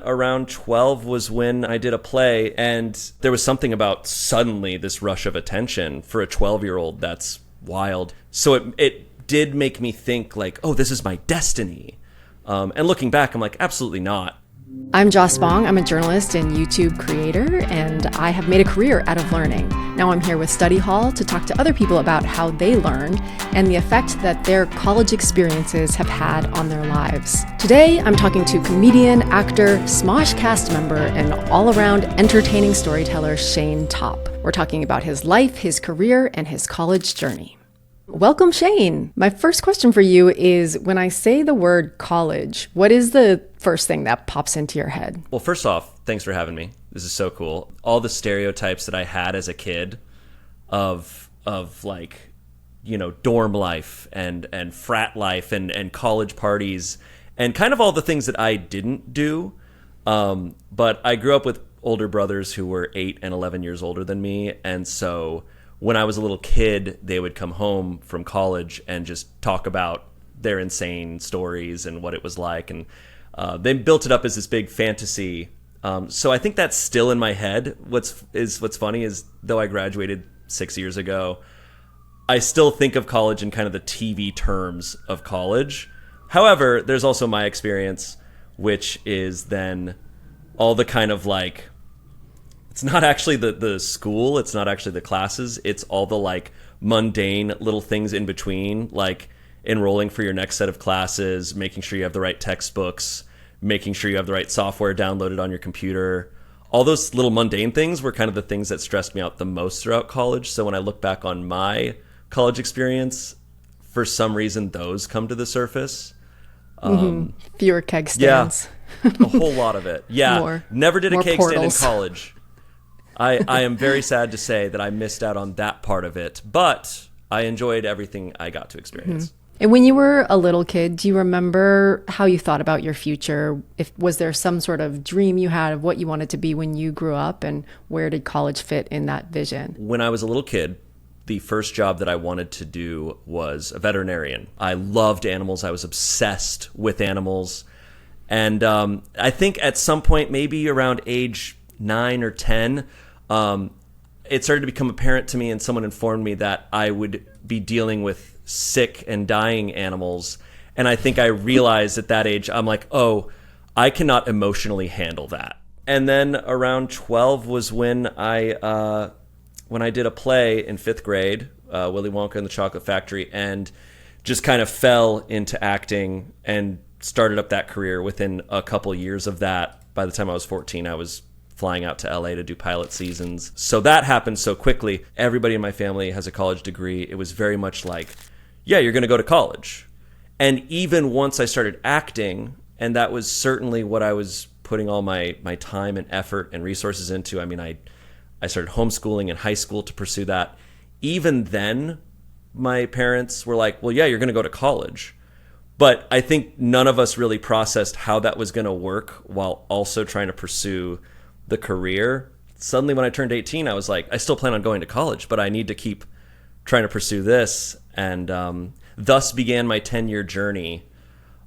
around 12 was when I did a play, and there was something about suddenly this rush of attention for a 12-year-old that's wild. So it did make me think like, oh, this is my destiny. And looking back, I'm like, absolutely not. I'm Joss Bong. I'm a journalist and YouTube creator, and I have made a career out of learning. Now I'm here with Study Hall to talk to other people about how they learn and the effect that their college experiences have had on their lives. Today, I'm talking to comedian, actor, Smosh cast member, and all-around entertaining storyteller Shayne Topp. We're talking about his life, his career, and his college journey. Welcome, Shayne. My first question for you is, when I say the word college, what is the first thing that pops into your head? Well, first off, thanks for having me. This is so cool. All the stereotypes that I had as a kid of like, you know, dorm life and frat life and college parties and kind of all the things that I didn't do. But I grew up with older brothers who were 8 and 11 years older than me. And so when I was a little kid, they would come home from college and just talk about their insane stories and what it was like. And they built it up as this big fantasy. So I think that's still in my head. What's funny is, though I graduated 6 years ago, I still think of college in kind of the TV terms of college. However, there's also my experience, which is then all the kind of like, it's not actually the school, it's not actually the classes, it's all the like mundane little things in between, like enrolling for your next set of classes, making sure you have the right textbooks, making sure you have the right software downloaded on your computer. All those little mundane things were kind of the things that stressed me out the most throughout college. So when I look back on my college experience, for some reason, those come to the surface. Fewer keg stands. Yeah, a whole lot of it. Yeah, never did a keg portals. stand in college. I am very sad to say that I missed out on that part of it, but I enjoyed everything I got to experience. And when you were a little kid, do you remember how you thought about your future? Was there some sort of dream you had of what you wanted to be when you grew up, and where did college fit in that vision? When I was a little kid, the first job that I wanted to do was a veterinarian. I loved animals. I was obsessed with animals. And I think at some point, maybe around age 9 or 10, it started to become apparent to me, and someone informed me that I would be dealing with sick and dying animals. And I think I realized at that age, I'm like, oh, I cannot emotionally handle that. And then around 12 was when I did a play in 5th grade, Willy Wonka and the Chocolate Factory, and just kind of fell into acting and started up that career. Within a couple years of that, by the time I was 14, I was flying out to LA to do pilot seasons. So that happened so quickly. Everybody in my family has a college degree. It was very much like, yeah, you're going to go to college. And even once I started acting, and that was certainly what I was putting all my time and effort and resources into. I mean, I started homeschooling in high school to pursue that. Even then, my parents were like, well, yeah, you're going to go to college. But I think none of us really processed how that was going to work while also trying to pursue the career. Suddenly when I turned 18, I was like, I still plan on going to college, but I need to keep trying to pursue this. And thus began my 10-year journey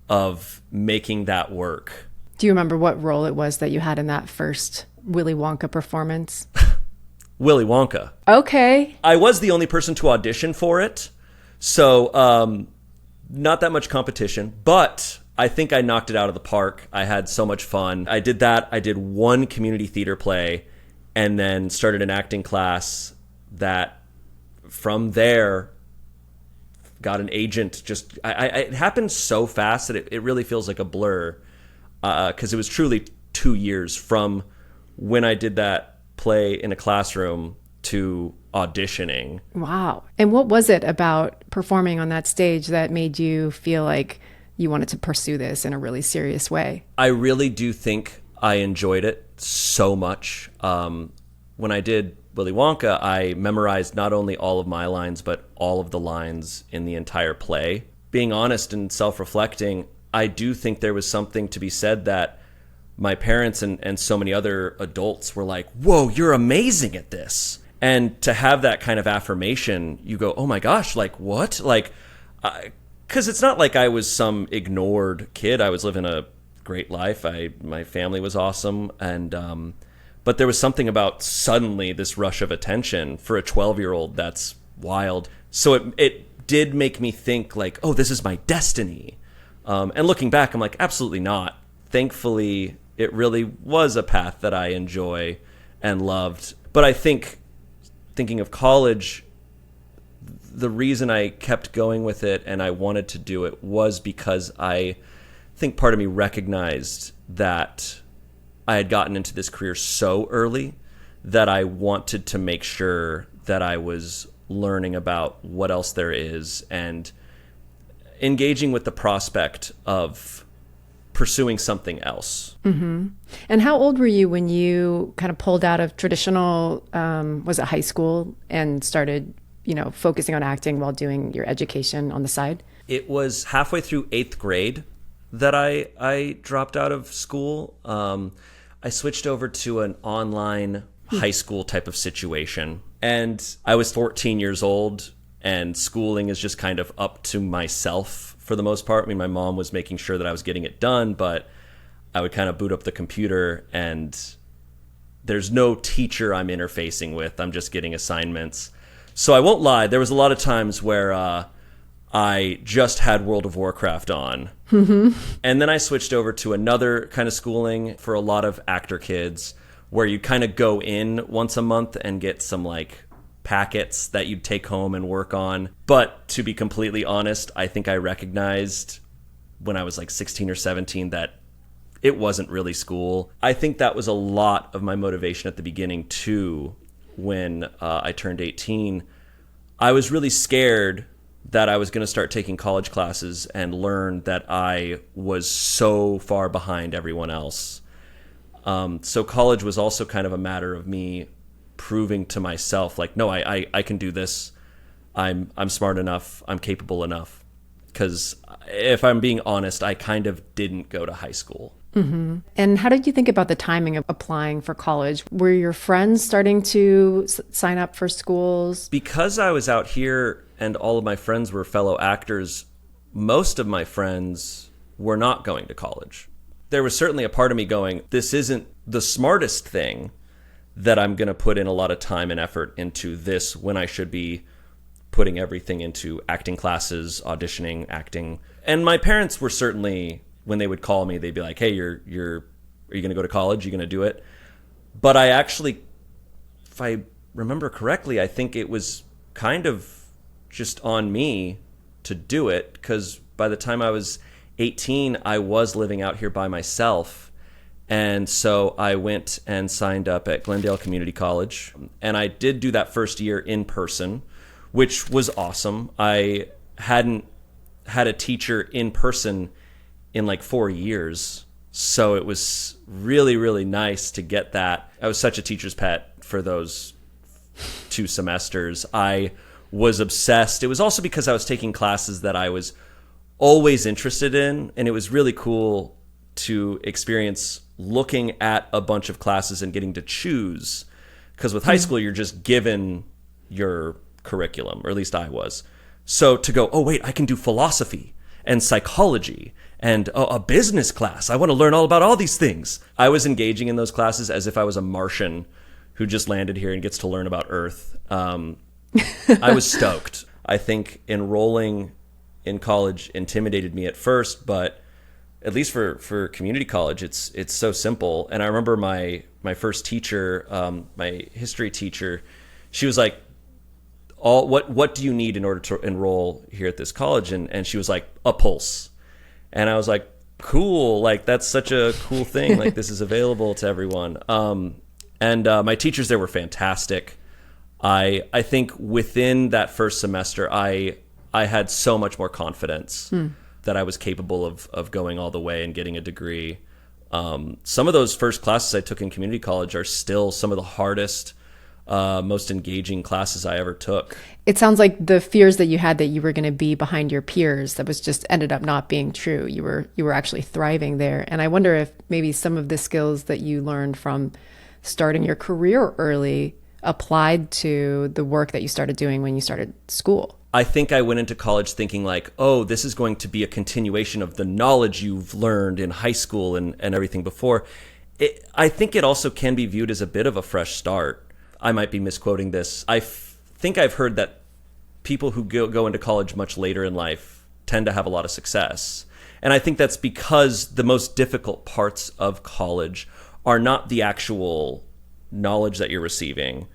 of making that work. Do you remember what role it was that you had in that first Willy Wonka performance? Willy Wonka. Okay. I was the only person to audition for it. So not that much competition, but I think I knocked it out of the park. I had so much fun. I did that. I did one community theater play and then started an acting class that from there got an agent. Just it happened so fast that it really feels like a blur, because it was truly 2 years from when I did that play in a classroom to auditioning. Wow. And what was it about performing on that stage that made you feel like you wanted to pursue this in a really serious way? I really do think I enjoyed it so much. When I did Willy Wonka, I memorized not only all of my lines, but all of the lines in the entire play. Being honest and self-reflecting, I do think there was something to be said that my parents and so many other adults were like, whoa, you're amazing at this. And to have that kind of affirmation, you go, oh my gosh, like what? Like, because it's not like I was some ignored kid. I was living a great life. My family was awesome, and but there was something about suddenly this rush of attention for a 12-year-old that's wild. So it did make me think like, oh, this is my destiny. And looking back, I'm like, absolutely not. Thankfully, it really was a path that I enjoy and loved. But I think, thinking of college, the reason I kept going with it and I wanted to do it was because I think part of me recognized that I had gotten into this career so early that I wanted to make sure that I was learning about what else there is and engaging with the prospect of pursuing something else. Mm-hmm. And how old were you when you kind of pulled out of traditional, was it high school, and started, focusing on acting while doing your education on the side? It was halfway through 8th grade that I dropped out of school. I switched over to an online high school type of situation. And I was 14 years old, and schooling is just kind of up to myself for the most part. I mean, my mom was making sure that I was getting it done, but I would kind of boot up the computer and there's no teacher I'm interfacing with. I'm just getting assignments. So I won't lie, there was a lot of times where I just had World of Warcraft on. Mm-hmm. And then I switched over to another kind of schooling for a lot of actor kids where you kind of go in once a month and get some like packets that you'd take home and work on. But to be completely honest, I think I recognized when I was like 16 or 17 that it wasn't really school. I think that was a lot of my motivation at the beginning too. When I turned 18, I was really scared that I was going to start taking college classes and learn that I was so far behind everyone else. So college was also kind of a matter of me proving to myself, like, no, I can do this. I'm smart enough. I'm capable enough. Because if I'm being honest, I kind of didn't go to high school. Mm-hmm. And how did you think about the timing of applying for college? Were your friends starting to sign up for schools? Because I was out here and all of my friends were fellow actors, most of my friends were not going to college. There was certainly a part of me going, this isn't the smartest thing that I'm going to put in a lot of time and effort into this when I should be putting everything into acting classes, auditioning, acting. And my parents were certainly, when they would call me, they'd be like, hey, are you going to go to college? Are you going to do it? But I actually, if I remember correctly, I think it was kind of just on me to do it, because by the time I was 18, I was living out here by myself. And so I went and signed up at Glendale Community College. And I did do that first year in person, which was awesome. I hadn't had a teacher in person in like 4 years. So it was really, really nice to get that. I was such a teacher's pet for those 2 semesters. I was obsessed. It was also because I was taking classes that I was always interested in. And it was really cool to experience looking at a bunch of classes and getting to choose. Because with high school, you're just given your curriculum, or at least I was. So to go, oh, wait, I can do philosophy and psychology and a business class. I want to learn all about all these things. I was engaging in those classes as if I was a Martian who just landed here and gets to learn about Earth. I was stoked. I think enrolling in college intimidated me at first, but at least for community college, it's so simple. And I remember my first teacher, my history teacher, she was like, what do you need in order to enroll here at this college? And she was like, a pulse. And I was like, cool, like that's such a cool thing. Like this is available to everyone. And my teachers there were fantastic. I think within that first semester, I had so much more confidence that I was capable of going all the way and getting a degree. Some of those first classes I took in community college are still some of the hardest, most engaging classes I ever took. It sounds like the fears that you had that you were going to be behind your peers, that was just ended up not being true. You were actually thriving there. And I wonder if maybe some of the skills that you learned from starting your career early applied to the work that you started doing when you started school. I think I went into college thinking like, oh, this is going to be a continuation of the knowledge you've learned in high school and everything before. I think it also can be viewed as a bit of a fresh start. I might be misquoting this. I think I've heard that people who go into college much later in life tend to have a lot of success. And I think that's because the most difficult parts of college are not the actual knowledge that you're receiving,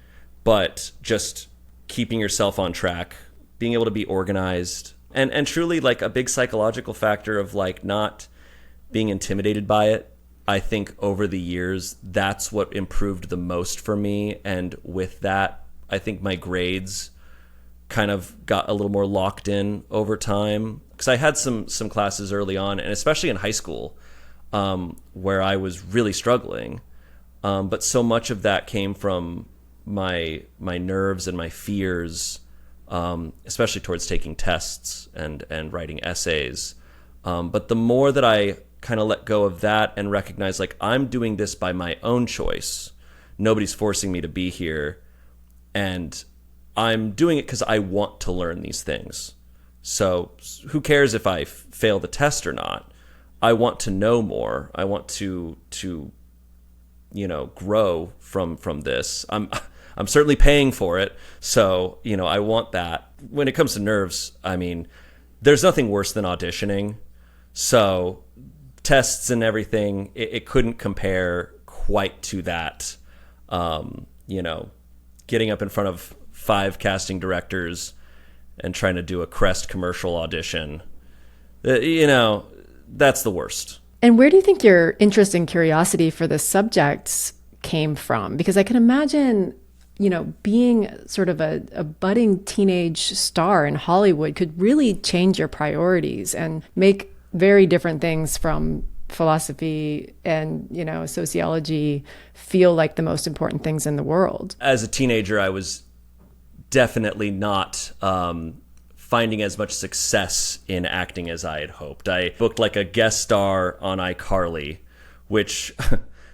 but just keeping yourself on track, being able to be organized, and truly like a big psychological factor of like not being intimidated by it. I think over the years, that's what improved the most for me. And with that, I think my grades kind of got a little more locked in over time. Because I had some classes early on, and especially in high school, where I was really struggling. But so much of that came from my nerves and my fears, especially towards taking tests and writing essays. But the more that I kind of let go of that and recognize like I'm doing this by my own choice, nobody's forcing me to be here, and I'm doing it because I want to learn these things. So who cares if I fail the test or not? I want to know more. I want to grow from this. I'm certainly paying for it, so I want that. When it comes to nerves, I mean, there's nothing worse than auditioning. So tests and everything, it couldn't compare quite to that. Getting up in front of 5 casting directors and trying to do a Crest commercial audition, that's the worst. And where do you think your interest and curiosity for the subjects came from? Because I can imagine, being sort of a budding teenage star in Hollywood could really change your priorities and make very different things from philosophy and, sociology feel like the most important things in the world. As a teenager, I was definitely not finding as much success in acting as I had hoped. I booked like a guest star on iCarly, which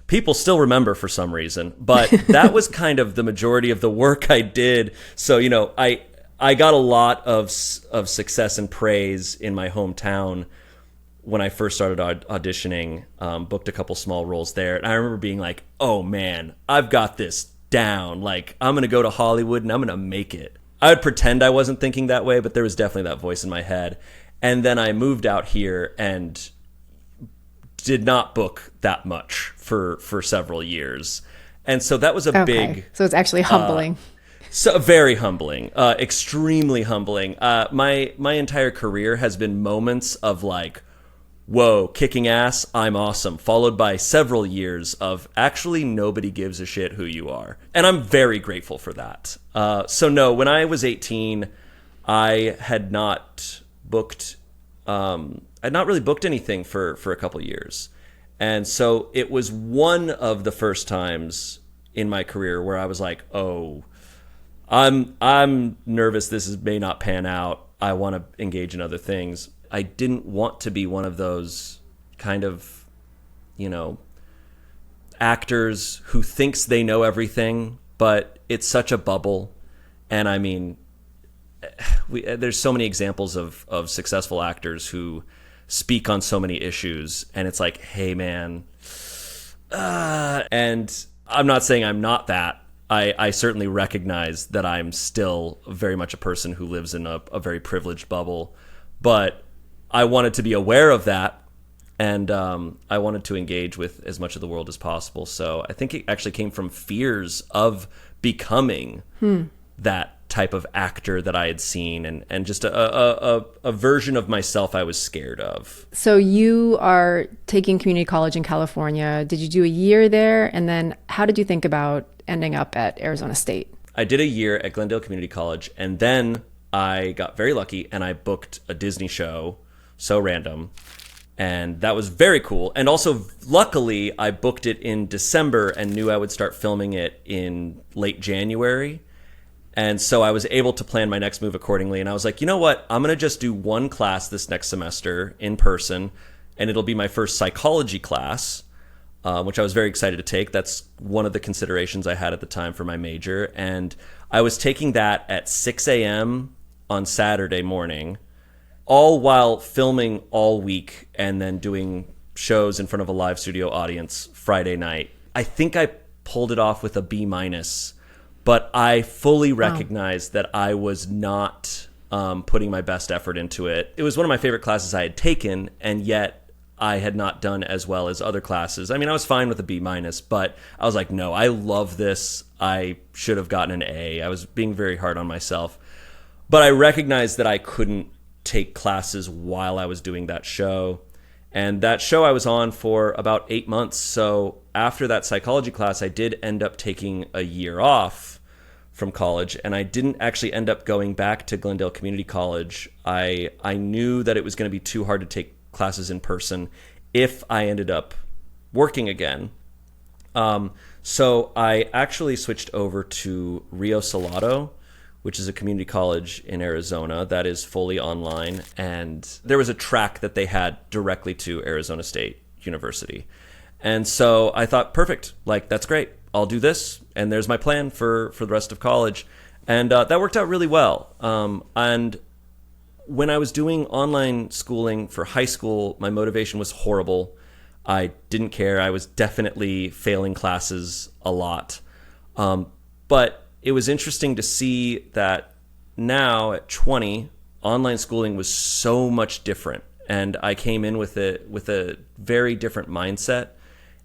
people still remember for some reason, but that was kind of the majority of the work I did. So, I got a lot of success and praise in my hometown when I first started auditioning, booked a couple small roles there. And I remember being like, oh man, I've got this down. Like, I'm going to go to Hollywood and I'm going to make it. I would pretend I wasn't thinking that way, but there was definitely that voice in my head. And then I moved out here and did not book that much for several years. And so that was a big... So it's actually humbling. So very humbling, extremely humbling. My entire career has been moments of like, whoa, kicking ass, I'm awesome, followed by several years of actually nobody gives a shit who you are. And I'm very grateful for that. So no, when I was 18, I had not booked, I'd not really booked anything for a couple years. And so it was one of the first times in my career where I was like, oh, I'm nervous this may not pan out. I want to engage in other things. I didn't want to be one of those kind of, actors who thinks they know everything, but it's such a bubble. And I mean, there's so many examples of successful actors who speak on so many issues, and it's like, hey man, and I'm not saying I'm not that. I certainly recognize that I'm still very much a person who lives in a very privileged bubble, but I wanted to be aware of that, and I wanted to engage with as much of the world as possible. So I think it actually came from fears of becoming that type of actor that I had seen, and just a version of myself I was scared of. So you are taking community college in California. Did you do a year there? And then how did you think about ending up at Arizona State? I did a year at Glendale Community College, and then I got very lucky and I booked a Disney show, so random, and that was very cool. And also, luckily, I booked it in December and knew I would start filming it in late January. And so I was able to plan my next move accordingly. And I was like, you know what? I'm going to just do one class this next semester in person, and it'll be my first psychology class, which I was very excited to take. That's one of the considerations I had at the time for my major. And I was taking that at 6 a.m. on Saturday morning, all while filming all week and then doing shows in front of a live studio audience Friday night. I think I pulled it off with a B-, but I fully recognized that I was not putting my best effort into it. It was one of my favorite classes I had taken, and yet I had not done as well as other classes. I mean, I was fine with a B-, but I was like, no, I love this. I should have gotten an A. I was being very hard on myself. But I recognized that I couldn't take classes while I was doing that show. And that show I was on for about 8 months. So after that psychology class, I did end up taking a year off from college, and I didn't actually end up going back to Glendale Community College. I knew that it was going to be too hard to take classes in person if I ended up working again. So I actually switched over to Rio Salado, which is a community college in Arizona that is fully online. And there was a track that they had directly to Arizona State University. And so I thought, perfect, like, that's great. I'll do this. And there's my plan for the rest of college. And that worked out really well. And when I was doing online schooling for high school, my motivation was horrible. I didn't care. I was definitely failing classes a lot. But it was interesting to see that now at 20, online schooling was so much different. And I came in with a very different mindset,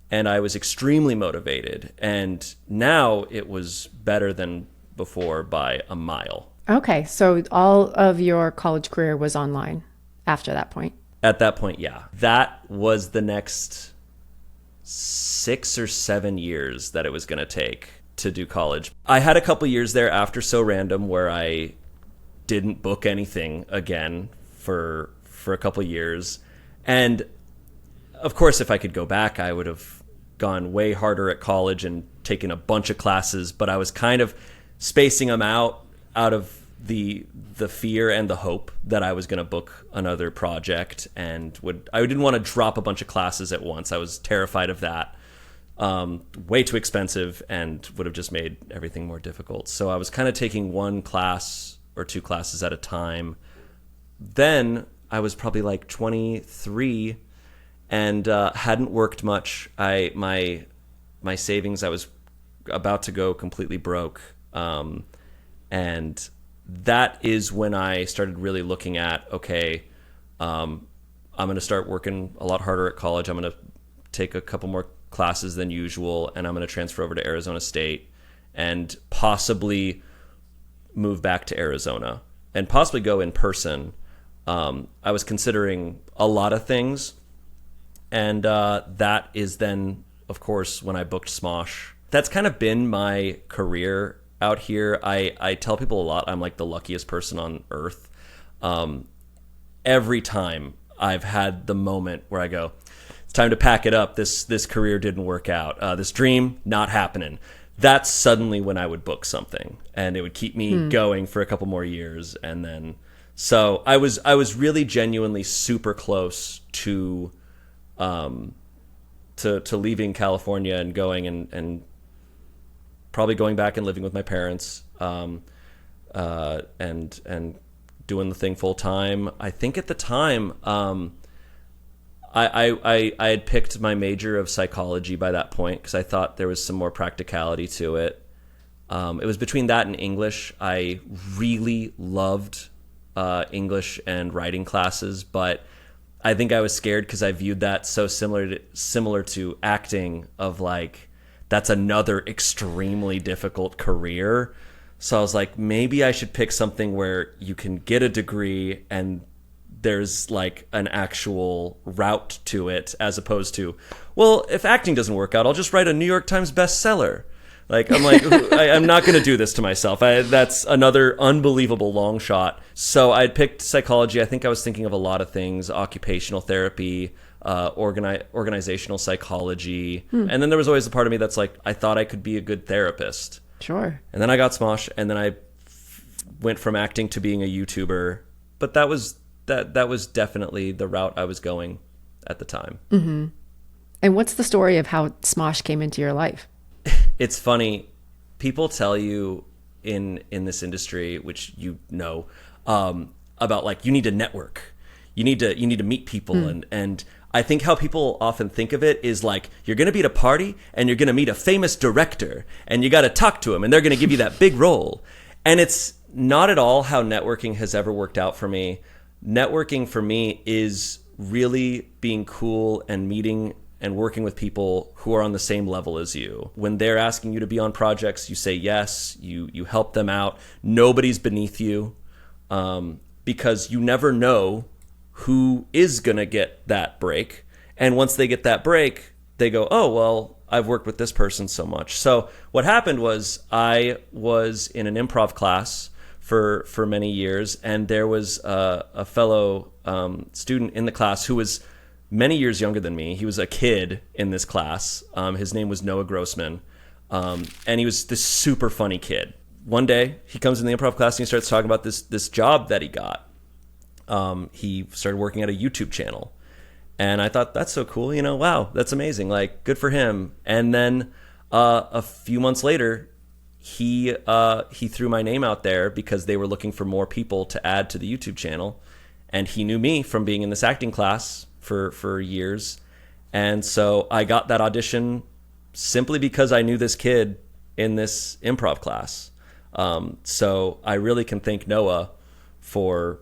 and I was extremely motivated. And now it was better than before by a mile. Okay, so all of your college career was online after that point? At that point, yeah. That was the next 6 or 7 years that it was going to take to do college. I had a couple years there after So Random where I didn't book anything again for a couple years. And of course, if I could go back, I would have gone way harder at college and taken a bunch of classes, but I was kind of spacing them out of the fear and the hope that I was going to book another project, and I didn't want to drop a bunch of classes at once. I was terrified of that. Way too expensive and would have just made everything more difficult. So I was kind of taking one class or two classes at a time. Then I was probably like 23 and hadn't worked much. My savings, I was about to go completely broke. And that is when I started really looking at, okay, I'm going to start working a lot harder at college. I'm going to take a couple more classes than usual, and I'm going to transfer over to Arizona State and possibly move back to Arizona and possibly go in person. I was considering a lot of things, and that is then, of course, when I booked Smosh. That's kind of been my career out here. I tell people a lot I'm like the luckiest person on earth. Every time I've had the moment where I go, it's time to pack it up. This career didn't work out. This dream, not happening. That's suddenly when I would book something, and it would keep me going for a couple more years. And then, so I was really genuinely super close to leaving California and going and probably going back and living with my parents, and doing the thing full time. I think at the time, I had picked my major of psychology by that point because I thought there was some more practicality to it. It was between that and English. I really loved English and writing classes, but I think I was scared because I viewed that so similar to acting, of like, that's another extremely difficult career. So I was like, maybe I should pick something where you can get a degree and there's like an actual route to it, as opposed to, well, if acting doesn't work out, I'll just write a New York Times bestseller. Like, I'm like, I'm not going to do this to myself. That's another unbelievable long shot. So I picked psychology. I think I was thinking of a lot of things: occupational therapy, organizational psychology. And then there was always a part of me that's like, I thought I could be a good therapist. Sure. And then I got Smosh, and then I went from acting to being a YouTuber. But that was definitely the route I was going at the time. Mm-hmm. And what's the story of how Smosh came into your life? It's funny. People tell you in this industry, which you know, about like, you need to network, you need to meet people, and I think how people often think of it is like, you're going to be at a party and you're going to meet a famous director and you got to talk to him and they're going to give you that big role. And it's not at all how networking has ever worked out for me. Networking for me is really being cool and meeting and working with people who are on the same level as you. When they're asking you to be on projects, you say yes, you help them out. Nobody's beneath you, because you never know who is going to get that break. And once they get that break, they go, oh, well, I've worked with this person so much. So what happened was, I was in an improv class for many years, and there was a fellow student in the class who was many years younger than me. He was a kid in this class. His name was Noah Grossman, and he was this super funny kid. One day, he comes in the improv class and he starts talking about this job that he got. He started working at a YouTube channel, and I thought, that's so cool. Wow, that's amazing. Like, good for him. And then a few months later, he threw my name out there because they were looking for more people to add to the YouTube channel. And he knew me from being in this acting class for years. And so I got that audition simply because I knew this kid in this improv class. So I really can thank Noah for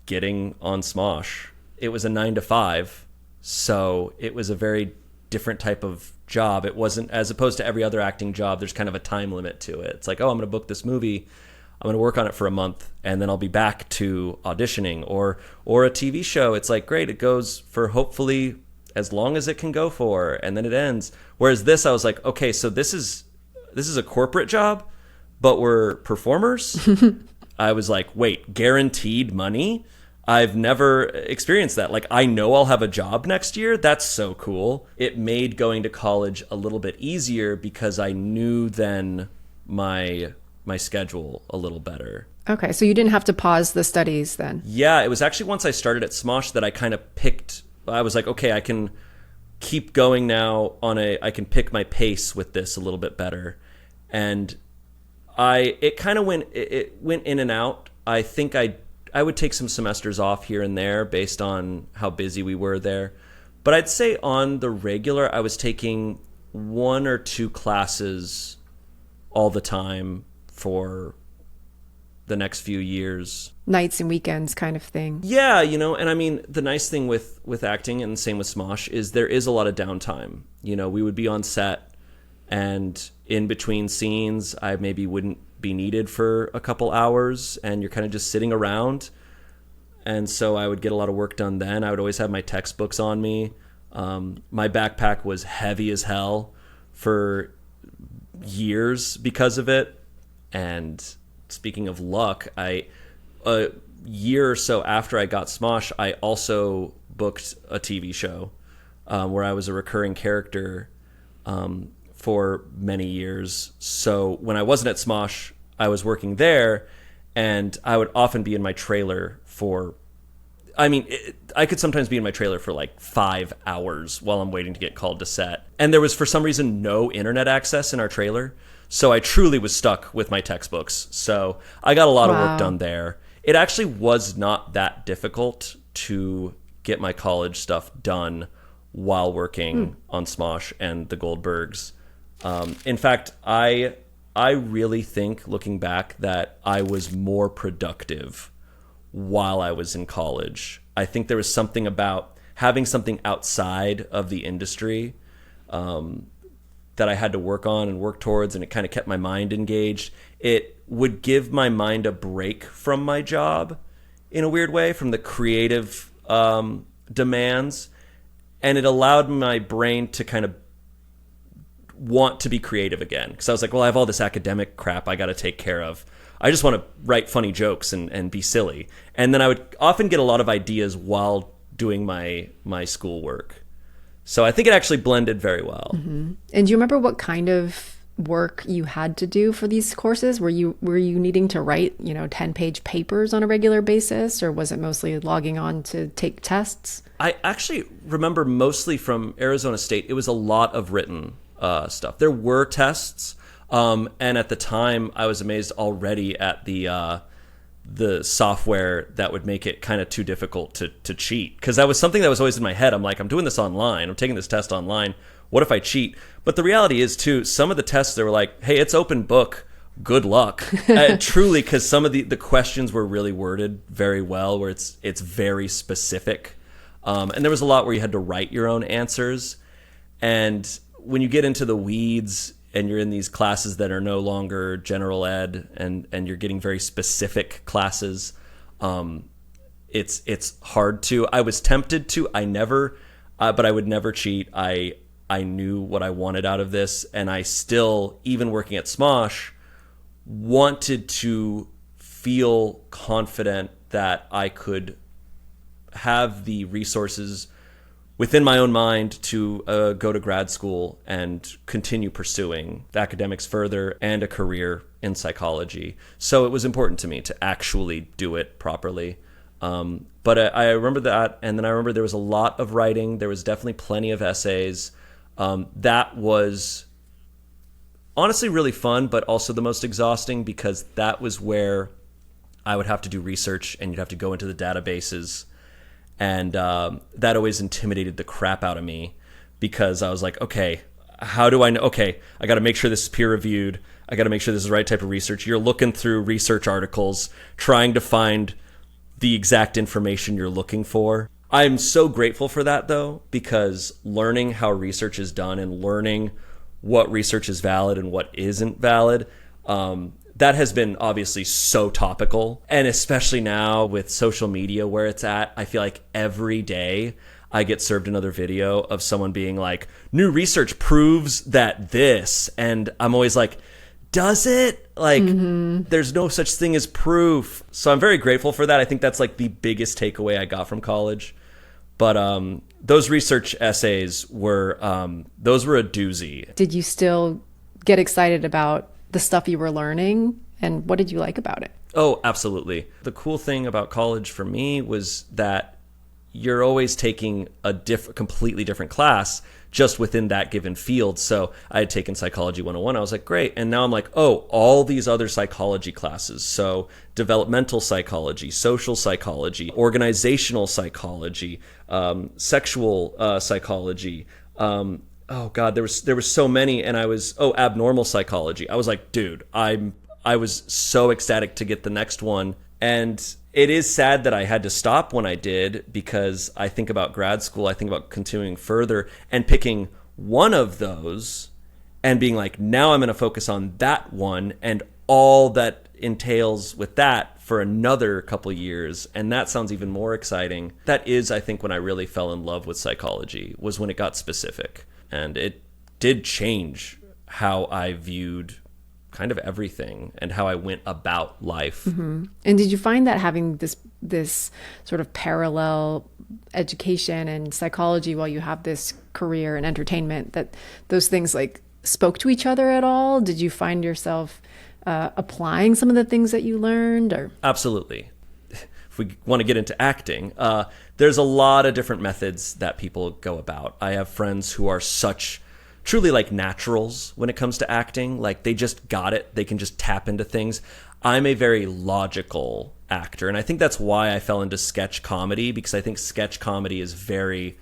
getting on Smosh. It was a 9-to-5, so it was a very different type of job. It wasn't, as opposed to every other acting job, there's kind of a time limit to it. It's like, oh, I'm going to book this movie, I'm going to work on it for a month, and then I'll be back to auditioning. Or a TV show, it's like, great, it goes for hopefully as long as it can go for, and then it ends. Whereas this, I was like, okay, so this is a corporate job, but we're performers. I was like, wait, guaranteed money? I've never experienced that. Like, I know I'll have a job next year. That's so cool. It made going to college a little bit easier because I knew then my schedule a little better. Okay, so you didn't have to pause the studies then? Yeah, it was actually once I started at Smosh that I kind of picked, I was like, okay, I can keep going now I can pick my pace with this a little bit better. And it kind of went in and out. I think I would take some semesters off here and there based on how busy we were there. But I'd say on the regular, I was taking 1 or 2 classes all the time for the next few years. Nights and weekends kind of thing. Yeah, and I mean, the nice thing with acting, and the same with Smosh, is there is a lot of downtime. We would be on set, and in between scenes, I maybe wouldn't be needed for a couple hours, and you're kind of just sitting around. And so I would get a lot of work done then. I would always have my textbooks on me. My backpack was heavy as hell for years because of it. And speaking of luck, a year or so after I got Smosh, I also booked a TV show where I was a recurring character for many years. So when I wasn't at Smosh, I was working there, and I would often be in my trailer I could sometimes be in my trailer for like 5 hours while I'm waiting to get called to set. And there was, for some reason, no internet access in our trailer. So I truly was stuck with my textbooks. So I got a lot of work done there. It actually was not that difficult to get my college stuff done while working on Smosh and the Goldbergs. In fact, I really think, looking back, that I was more productive while I was in college. I think there was something about having something outside of the industry that I had to work on and work towards, and it kind of kept my mind engaged. It would give my mind a break from my job in a weird way, from the creative demands, and it allowed my brain to kind of want to be creative again, because I was like, well, I have all this academic crap I got to take care of. I just want to write funny jokes and be silly. And then I would often get a lot of ideas while doing my schoolwork. So I think it actually blended very well. Mm-hmm. And do you remember what kind of work you had to do for these courses? Were you needing to write, 10-page papers on a regular basis, or was it mostly logging on to take tests? I actually remember mostly from Arizona State, it was a lot of written stuff. There were tests, and at the time I was amazed already at the the software that would make it kind of too difficult to cheat. Because that was something that was always in my head. I'm like, I'm doing this online. I'm taking this test online. What if I cheat? But the reality is, too, some of the tests, they were like, hey, it's open book. Good luck. Truly, because some of the questions were really worded very well, where it's very specific. And there was a lot where you had to write your own answers. And when you get into the weeds and you're in these classes that are no longer general ed and you're getting very specific classes, it's hard to. I was tempted to. But I would never cheat. I knew what I wanted out of this, and I still, even working at Smosh, wanted to feel confident that I could have the resources within my own mind to go to grad school and continue pursuing academics further and a career in psychology. So it was important to me to actually do it properly. But I remember that, and then I remember there was a lot of writing. There was definitely plenty of essays. That was honestly really fun, but also the most exhausting, because that was where I would have to do research and you'd have to go into the databases. And that always intimidated the crap out of me, because I was like, okay, how do I know? Okay, I got to make sure this is peer reviewed. I got to make sure this is the right type of research. You're looking through research articles, trying to find the exact information you're looking for. I'm so grateful for that, though, because learning how research is done and learning what research is valid and what isn't valid, that has been obviously so topical. And especially now with social media where it's at, I feel like every day I get served another video of someone being like, new research proves that this. And I'm always like, does it? Like, there's no such thing as proof. So I'm very grateful for that. I think that's like the biggest takeaway I got from college. But those research essays were, those were a doozy. Did you still get excited about the stuff you were learning, and what did you like about it? Oh, absolutely. The cool thing about college for me was that you're always taking a completely different class just within that given field. So I had taken Psychology 101. I was like, great. And now I'm like, oh, all these other psychology classes. So developmental psychology, social psychology, organizational psychology, sexual psychology, oh God, there was so many. And I was, abnormal psychology. I was like, dude, I was so ecstatic to get the next one. And it is sad that I had to stop when I did, because I think about grad school, I think about continuing further and picking one of those and being like, now I'm going to focus on that one and all that entails with that for another couple years. And that sounds even more exciting. That is, I think, when I really fell in love with psychology, was when it got specific. And it did change how I viewed kind of everything and how I went about life. Mm-hmm. And did you find that having this sort of parallel education and psychology while you have this career in entertainment, that those things like spoke to each other at all? Did you find yourself applying some of the things that you learned? Or Absolutely. If we want to get into acting, there's a lot of different methods that people go about. I have friends who are truly like naturals when it comes to acting. Like, they just got it. They can just tap into things. I'm a very logical actor. And I think that's why I fell into sketch comedy, because I think sketch comedy is very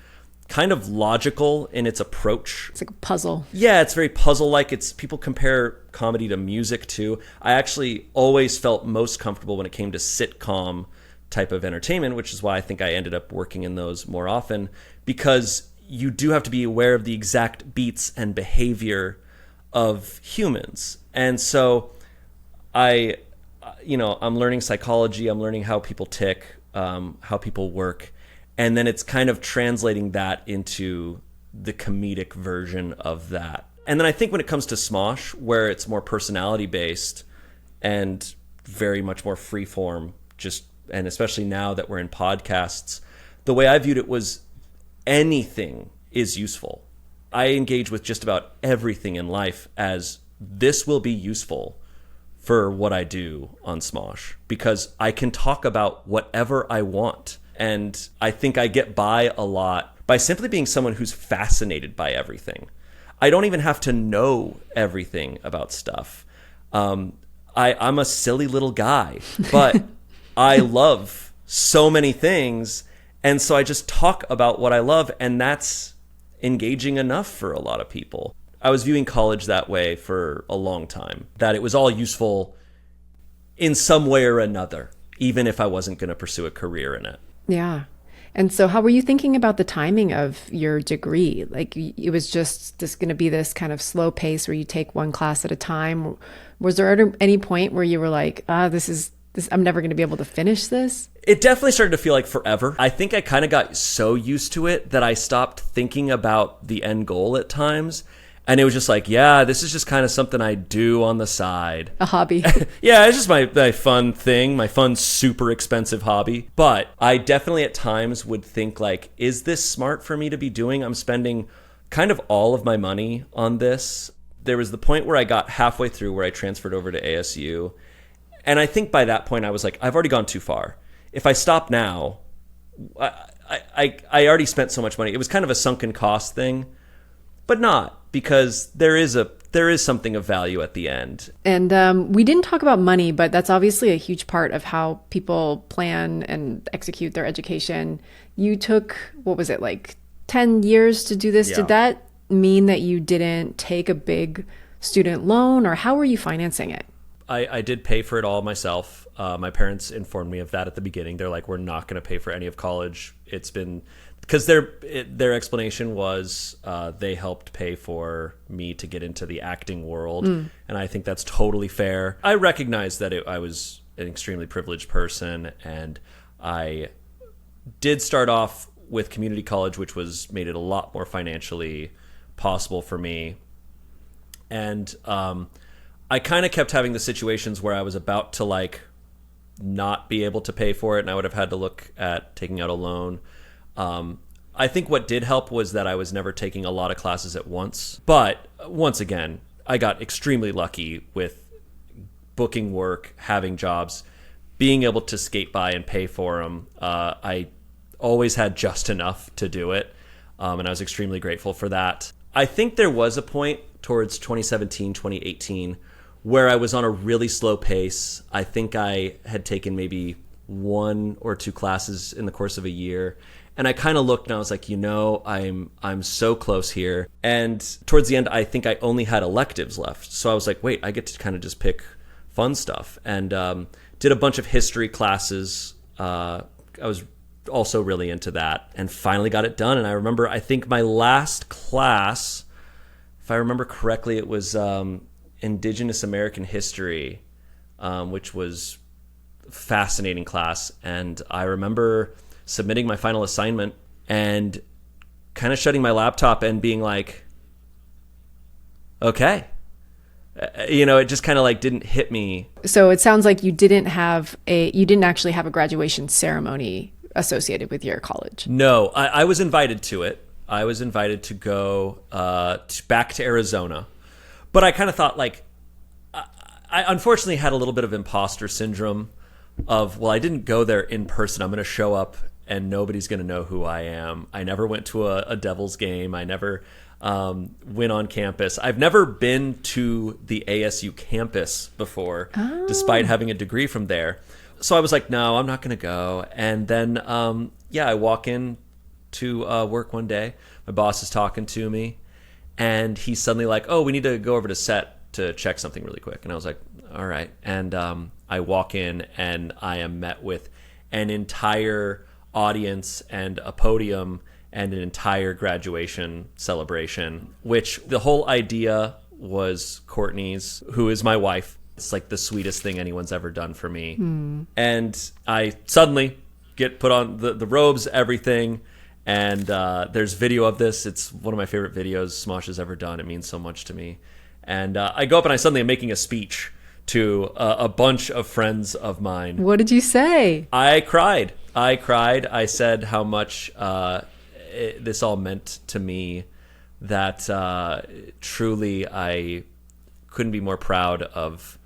kind of logical in its approach. It's like a puzzle. Yeah, it's very puzzle-like. People compare comedy to music too. I actually always felt most comfortable when it came to sitcom type of entertainment, which is why I think I ended up working in those more often, because you do have to be aware of the exact beats and behavior of humans. And so I'm learning psychology, I'm learning how people tick, how people work. And then it's kind of translating that into the comedic version of that. And then I think when it comes to Smosh, where it's more personality based and very much more freeform, and especially now that we're in podcasts, the way I viewed it was, anything is useful. I engage with just about everything in life as this will be useful for what I do on Smosh, because I can talk about whatever I want. And I think I get by a lot by simply being someone who's fascinated by everything. I don't even have to know everything about stuff. I'm a silly little guy, but I love so many things. And so I just talk about what I love, and that's engaging enough for a lot of people. I was viewing college that way for a long time, that it was all useful in some way or another, even if I wasn't going to pursue a career in it. Yeah. And so how were you thinking about the timing of your degree? Like, it was just going to be this kind of slow pace where you take one class at a time. Was there any point where you were like, this, I'm never going to be able to finish this? It definitely started to feel like forever. I think I kind of got so used to it that I stopped thinking about the end goal at times. And it was just like, yeah, this is just kind of something I do on the side. A hobby. Yeah, it's just my fun thing, my fun, super expensive hobby. But I definitely at times would think like, is this smart for me to be doing? I'm spending kind of all of my money on this. There was the point where I got halfway through where I transferred over to ASU. And I think by that point I was like, I've already gone too far. If I stop now, I already spent so much money. It was kind of a sunken cost thing, but not, because there is something of value at the end. And we didn't talk about money, but that's obviously a huge part of how people plan and execute their education. You took, what was it, like 10 years to do this? Yeah. Did that mean that you didn't take a big student loan, or how were you financing it? I did pay for it all myself. My parents informed me of that at the beginning. They're like, we're not going to pay for any of college. It's been... Because their explanation was they helped pay for me to get into the acting world. And I think that's totally fair. I recognize that I was an extremely privileged person, and I did start off with community college, which made it a lot more financially possible for me. And I kind of kept having the situations where I was about to like not be able to pay for it, and I would have had to look at taking out a loan. I think what did help was that I was never taking a lot of classes at once. But once again, I got extremely lucky with booking work, having jobs, being able to skate by and pay for them. I always had just enough to do it, and I was extremely grateful for that. I think there was a point towards 2017, 2018, where I was on a really slow pace. I think I had taken maybe 1 or 2 classes in the course of a year. And I kind of looked and I was like, I'm so close here. And towards the end, I think I only had electives left. So I was like, wait, I get to kind of just pick fun stuff. And did a bunch of history classes. I was also really into that, and finally got it done. And I remember, I think my last class, if I remember correctly, it was Indigenous American History, which was a fascinating class. And I remember submitting my final assignment and kind of shutting my laptop and being like, okay. It just kind of like didn't hit me. So it sounds like you didn't actually have a graduation ceremony associated with your college. No, I was invited to it. I was invited to go back to Arizona. But I kind of thought like, I unfortunately had a little bit of imposter syndrome of, well, I didn't go there in person. I'm going to show up and nobody's going to know who I am. I never went to a Devils game. I never went on campus. I've never been to the ASU campus before, despite having a degree from there. So I was like, no, I'm not going to go. And then, I walk in to work one day. My boss is talking to me, and he's suddenly like, oh, we need to go over to set to check something really quick. And I was like, all right. And I walk in, and I am met with an entire audience and a podium and an entire graduation celebration, which the whole idea was Courtney's, who is my wife. It's like the sweetest thing anyone's ever done for me. And I suddenly get put on the robes, everything. And there's video of this. It's one of my favorite videos Smosh has ever done. It means so much to me. And I go up and I suddenly am making a speech to a bunch of friends of mine. What did you say? I cried. I said how much this all meant to me, that truly I couldn't be more proud of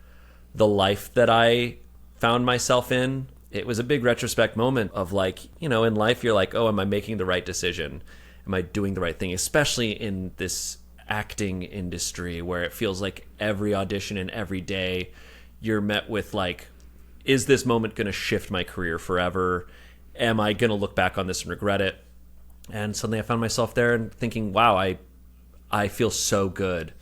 the life that I found myself in. It was a big retrospect moment of like, in life you're like, oh, am I making the right decision? Am I doing the right thing? Especially in this acting industry where it feels like every audition and every day you're met with like is this moment going to shift my career forever? Am I going to look back on this and regret it? And suddenly I found myself there and thinking, wow, I feel so good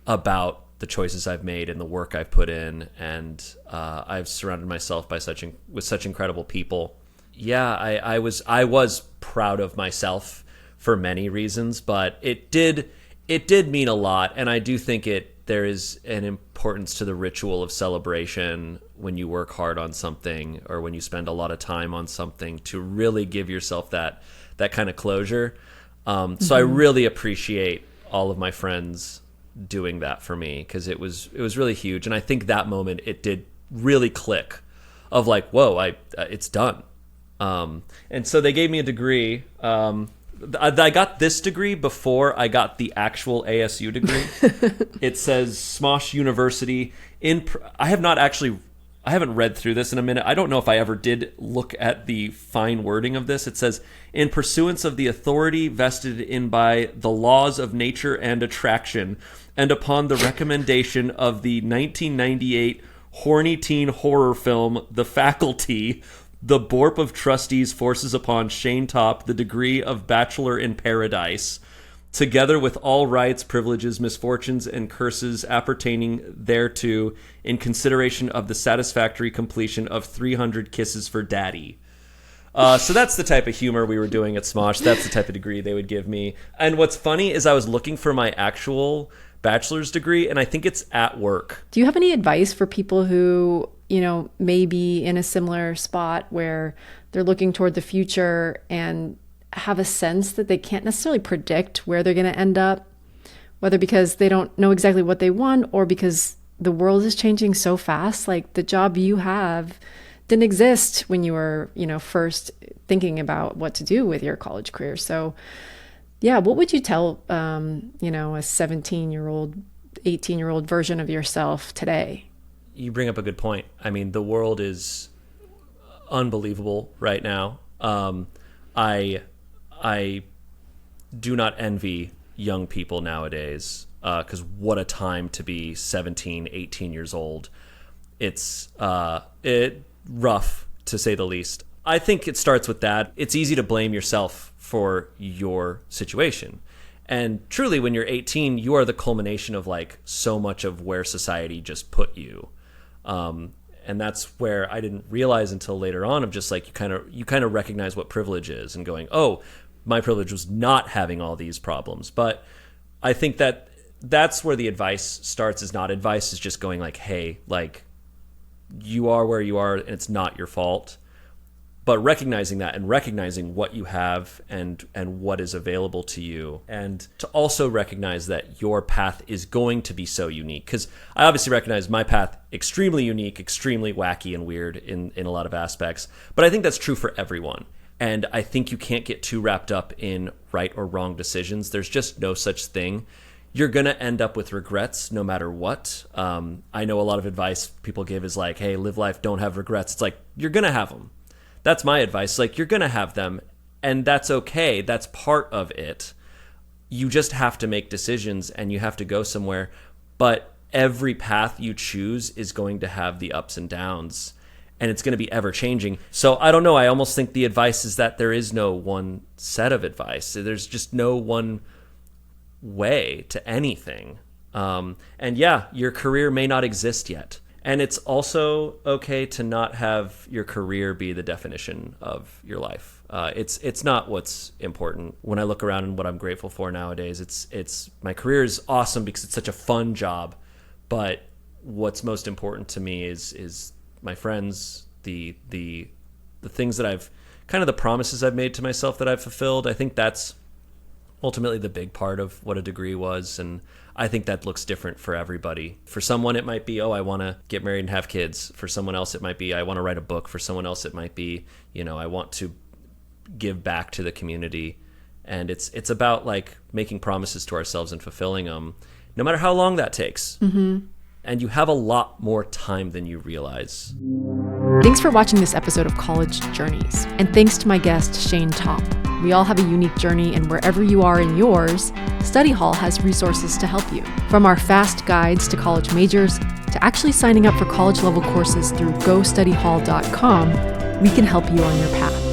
about the choices I've made and the work I've put in, and I've surrounded myself with such incredible people. Yeah, I was proud of myself for many reasons, but it did mean a lot, and I do think there is an importance to the ritual of celebration when you work hard on something or when you spend a lot of time on something to really give yourself that kind of closure. So I really appreciate all of my friends doing that for me, because it was really huge, and I think that moment it did really click of like, whoa, it's done. And so they gave me a degree. I got this degree before I got the actual ASU degree. It says Smosh University. I haven't read through this in a minute. I don't know if I ever did look at the fine wording of this. It says, in pursuance of the authority vested in by the laws of nature and attraction, and upon the recommendation of the 1998 horny teen horror film, The Faculty, the Board of Trustees forces upon Shayne Topp the degree of Bachelor in Paradise, together with all rights, privileges, misfortunes, and curses appertaining thereto, in consideration of the satisfactory completion of 300 kisses for daddy. So that's the type of humor we were doing at Smosh. That's the type of degree they would give me. And what's funny is I was looking for my actual bachelor's degree, and I think it's at work. Do you have any advice for people who, may be in a similar spot where they're looking toward the future and have a sense that they can't necessarily predict where they're going to end up, whether because they don't know exactly what they want or because the world is changing so fast? Like, the job you have didn't exist when you were, first thinking about what to do with your college career. So yeah, what would you tell, a 17-year-old, 18-year-old version of yourself today? You bring up a good point. I mean, the world is unbelievable right now. I do not envy young people nowadays, because what a time to be 17, 18 years old. It's rough, to say the least. I think it starts with that. It's easy to blame yourself for your situation. And truly, when you're 18, you are the culmination of like so much of where society just put you. And that's where I didn't realize until later on of just like you kind of recognize what privilege is and going, oh, my privilege was not having all these problems. But I think that's where the advice starts. Is not advice, is just going like, hey, like, you are where you are and it's not your fault. But recognizing that and recognizing what you have and what is available to you, and to also recognize that your path is going to be so unique. Because I obviously recognize my path extremely unique, extremely wacky and weird in a lot of aspects. But I think that's true for everyone. And I think you can't get too wrapped up in right or wrong decisions. There's just no such thing. You're going to end up with regrets no matter what. I know a lot of advice people give is like, hey, live life, don't have regrets. It's like, you're going to have them. That's my advice. Like, you're going to have them, and that's okay. That's part of it. You just have to make decisions and you have to go somewhere. But every path you choose is going to have the ups and downs, and it's going to be ever changing. So I don't know. I almost think the advice is that there is no one set of advice. There's just no one way to anything. And yeah, your career may not exist yet. And it's also okay to not have your career be the definition of your life. It's not what's important. When I look around and what I'm grateful for nowadays, it's my career is awesome because it's such a fun job. But what's most important to me is my friends, the things that I've kind of the promises I've made to myself that I've fulfilled. I think that's ultimately the big part of what a degree was. And I think that looks different for everybody. For someone, it might be, oh, I want to get married and have kids. For someone else, it might be, I want to write a book. For someone else, it might be, I want to give back to the community. And it's about like making promises to ourselves and fulfilling them, no matter how long that takes. Mm-hmm. And you have a lot more time than you realize. Thanks for watching this episode of College Journeys. And thanks to my guest, Shayne Topp. We all have a unique journey, and wherever you are in yours, Study Hall has resources to help you. From our fast guides to college majors, to actually signing up for college level courses through gostudyhall.com, we can help you on your path.